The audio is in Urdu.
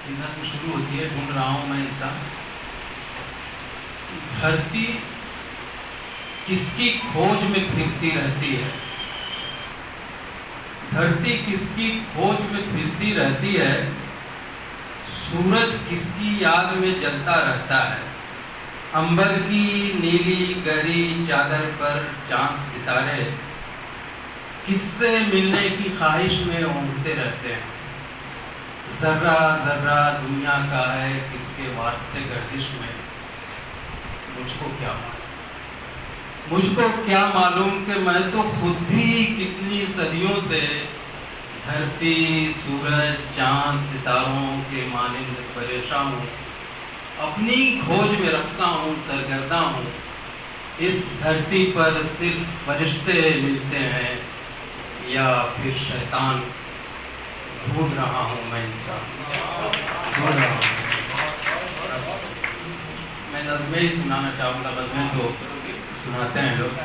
کی نظم شروع ہوتی ہے، ڈھونڈ رہا ہوں میں انسان. دھرتی کس کی کھوج میں پھرتی رہتی ہے، دھرتی کس کی کھوج میں پھرتی رہتی ہے، سورج کس کی یاد میں جلتا رہتا ہے، عنبر کی نیلی گہری چادر پر چاند ستارے کس سے ملنے کی خواہش میں اونگتے رہتے ہیں. ذرہ ذرہ دنیا کا ہے کس کے واسطے گردش میں، مجھ کو کیا معلوم کہ میں تو خود بھی کتنی صدیوں سے دھرتی سورج چاند ستاروں کے مانند پریشان ہوں، اپنی کھوج میں رقصاں ہوں، سرگرداں ہوں. اس دھرتی پر صرف فرشتے ملتے ہیں یا پھر شیطان، ڈھونڈ رہا ہوں میں انسان، ڈھونڈ رہا ہوں. میں نظمیں ہی سنانا چاہوں گا، نظمیں تو سناتے ہیں لوگ.